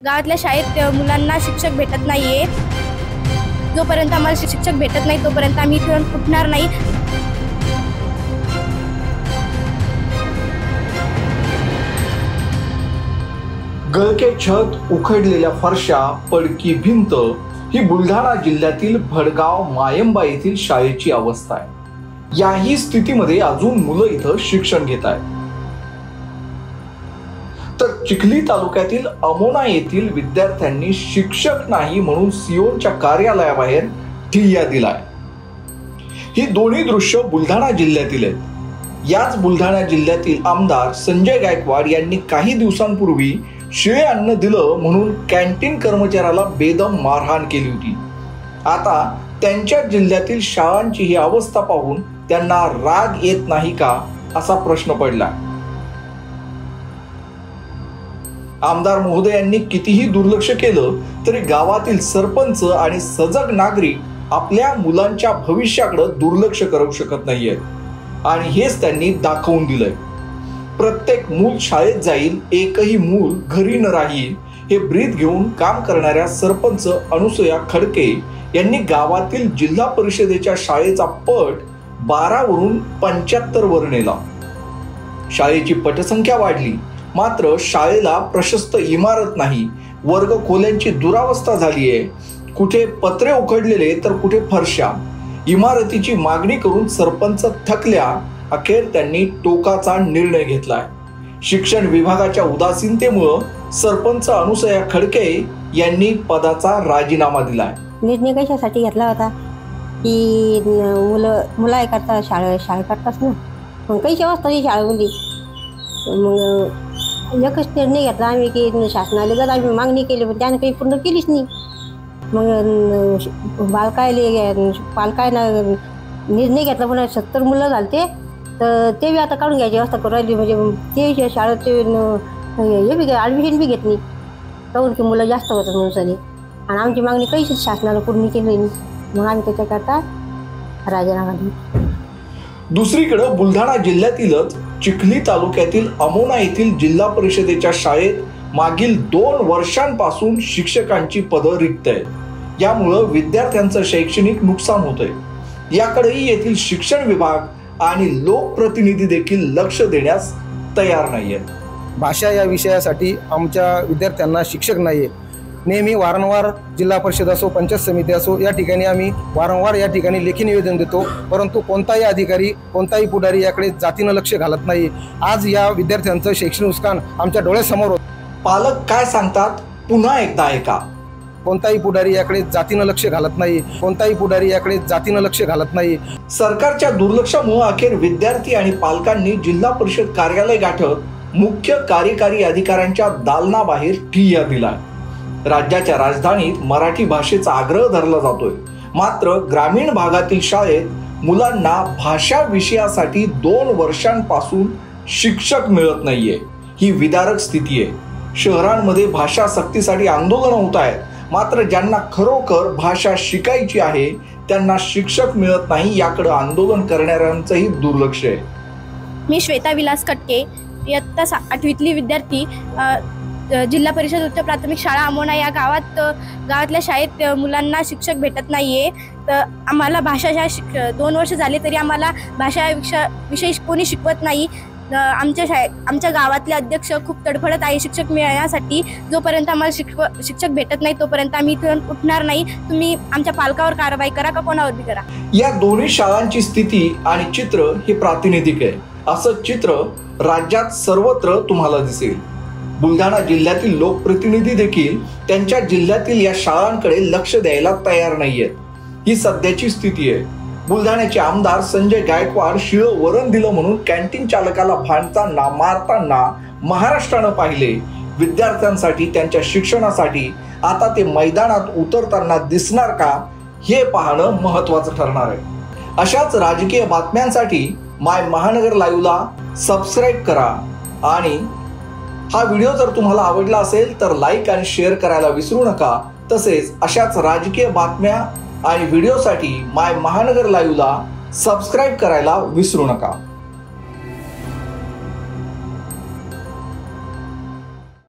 गावातल्या शाळेत मुलांना शिक्षक भेटत नाहीये। जोपर्यंत आम्हाला शिक्षक भेटत नाही तोपर्यंत आम्ही इथून उठणार नाही। गळके छत, उखडलेल्या फरशा, पडकी भिंत ही बुलढाणा जिल्ह्यातील भडगाव मायंबा येथील शाळेची अवस्था आहे। याही स्थितीमध्ये अजून मुलं इथं शिक्षण घेत आहेत। तर चिखली तालुक्यातील अमोना येथील विद्यार्थ्यांनी शिक्षक नाही म्हणून सीओच्या कार्यालयाबाहेर ठिय्या दिलाय। ही दोन्ही दृश्य बुलढाणा जिल्ह्यातील आहेत। याच बुलढाणा जिल्ह्यातील आमदार संजय गायकवाड यांनी काही दिवसांपूर्वी शिळे अन्न दिलं म्हणून कॅन्टीन कर्मचाऱ्याला बेदम मारहाण केली होती। आता त्यांच्या जिल्ह्यातील शाळांची ही अवस्था पाहून त्यांना राग येत नाही का असा प्रश्न पडला। आमदार महोदयांनी कितीही दुर्लक्ष केलं तरी गावातील सरपंच आणि सजग नागरिक आपल्या मुलांच्या भविष्याकडे दुर्लक्ष करू शकत नाहीयेत आणि हेच त्यांनी दाखवून दिलंय। प्रत्येक मूल शाळेत जाईल, एकही मूल घरी न राहील हे ब्रीद घेऊन काम करणाऱ्या सरपंच अनुसया खडके यांनी गावातील जिल्हा परिषदेच्या शाळेचा पट 12 वरून 75 वर नेला। शाळेची पटसंख्या वाढली, मात्र शाळेला प्रशस्त इमारत नाही, वर्ग खोल्यांची दुरावस्था झाली आहे, कुठे पत्रे उखडलेले तर कुठे फरशा। इमारतीची मागणी करून सरपंच थकल्या, अखेर त्यांनी टोकाचा निर्णय घेतलाय। शिक्षण विभागाच्या उदासीनतेमुळे सरपंच अनुसया खडके यांनी पदाचा राजीनामा दिलाय। निर्णय कशासाठी घेतला होता की मुलं करता शाळा करताच ना, मग काही अवस्था नाही शाळेमध्ये। मग एकच निर्णय घेतला आम्ही की शासनाला जर आम्ही मागणी केली पण त्याने काही पूर्ण केलीच नाही। मग पालकायनं निर्णय घेतला, पण 70 मुलं झालते तर ते बी आता काढून घ्यायची व्यवस्था करू राहिली। म्हणजे ते शाळेत हे बी ॲडमिशन बी घेत नाही काहून की मुलं जास्त होतात म्हणून सनी, आणि आमची मागणी काहीच शासनाला पूर्ण केली नाही, मग आम्ही त्याच्याकरता राजीनामा दिला। दुसरीकडे बुलढाणा जिल्ह्यातीलच चिखली तालुक्यातील अमोना येथील जिल्हा परिषदेच्या शाळेत मागील 2 वर्षांपासून शिक्षकांची पदं रिक्त आहेत। यामुळे विद्यार्थ्यांचं शैक्षणिक नुकसान होतंय। याकडेही येथील शिक्षण विभाग आणि लोकप्रतिनिधी देखील लक्ष देण्यास तयार नाहीयेत। भाषा या विषयासाठी आमच्या विद्यार्थ्यांना शिक्षक नाहीये। नेहमी वारंवार जिल्हा परिषद असो, पंचायत समिती असो, या ठिकाणी आम्ही वारंवार या ठिकाणी लेखी निवेदन देतो, परंतु कोणताही अधिकारी, कोणताही पुढारी याकडे जातीनं लक्ष घालत नाही। आज या विद्यार्थ्यांचं शैक्षणिक नुकसान आमच्या डोळ्यासमोर होतं। पालक काय सांगतात पुन्हा एकदा ऐका। कोणताही पुढारी याकडे जातीनं लक्ष घालत नाही, कोणताही पुढारी याकडे जातीनं लक्ष घालत नाही। सरकारच्या दुर्लक्षामुळे अखेर विद्यार्थी आणि पालकांनी जिल्हा परिषद कार्यालय गाठत मुख्य कार्यकारी अधिकाऱ्यांच्या दालनाबाहेर ठिय्या दिलाय। राज्याच्या राजधानीत मराठी भाषेचा आग्रह धरला जातोय, मात्र ग्रामीण भागातील शाळेत मुलांना भाषा विषयासाठी 2 वर्षांपासून शिक्षक मिळत नाहीये। ही विदारक स्थिती आहे। शहरांमध्ये भाषा सक्तीसाठी आंदोलन होत आहेत, मात्र ज्यांना खरोखर भाषा शिकायची आहे त्यांना शिक्षक मिळत नाही, याकडे आंदोलन करणाऱ्यांचंही दुर्लक्ष आहे। मी श्वेता विलास कटके, इयत्ता 8वीतली विद्यार्थी, जिल्हा परिषद उच्च प्राथमिक शाळा अमोना या गावातल्या शाळेत मुलांना शिक्षक भेटत नाहीये। तर आम्हाला भाषा 2 वर्ष झाले तरी आम्हाला भाषा विषय कोणी शिकवत नाही। आमच्या गावातले अध्यक्ष खूप तडफडत आहे शिक्षक मिळण्यासाठी। जोपर्यंत आम्हाला शिक्षक भेटत नाही तोपर्यंत आम्ही इथून उठणार नाही। तुम्ही आमच्या पालकावर कारवाई करा का कोणावर बी करा। या दोन्ही शाळांची स्थिती आणि चित्र हे प्रातिनिधिक आहे। असं चित्र राज्यात सर्वत्र तुम्हाला दिसेल। बुलढाणा जिल्ह्यातील लोकप्रतिनिधी देखील त्यांच्या जिल्ह्यातील या शाळांकडे लक्ष द्यायला तयार नाहीयेत। ही सध्याची स्थिती आहे। बुलढाण्याचे आमदार संजय गायकवाड शिळं वरण दिलं म्हणून कॅन्टीन चालकाला भांडताना मारताना महाराष्ट्रानं पाहिले। विद्यार्थ्यांसाठी, त्यांच्या शिक्षणासाठी आता ते मैदानात उतरताना दिसणार का हे पाहणं महत्त्वाचं ठरणार आहे। अशाच राजकीय बातम्यांसाठी माय महानगर लाईव्हला सबस्क्राईब करा आणि हा व्हिडिओ जर तुम्हाला आवडला असेल तर लाईक आणि शेअर करायला विसरू नका। तसेच अशाच राजकीय बातम्या आणि व्हिडिओसाठी माय महानगर लाईव्हला सबस्क्राईब करायला विसरू नका।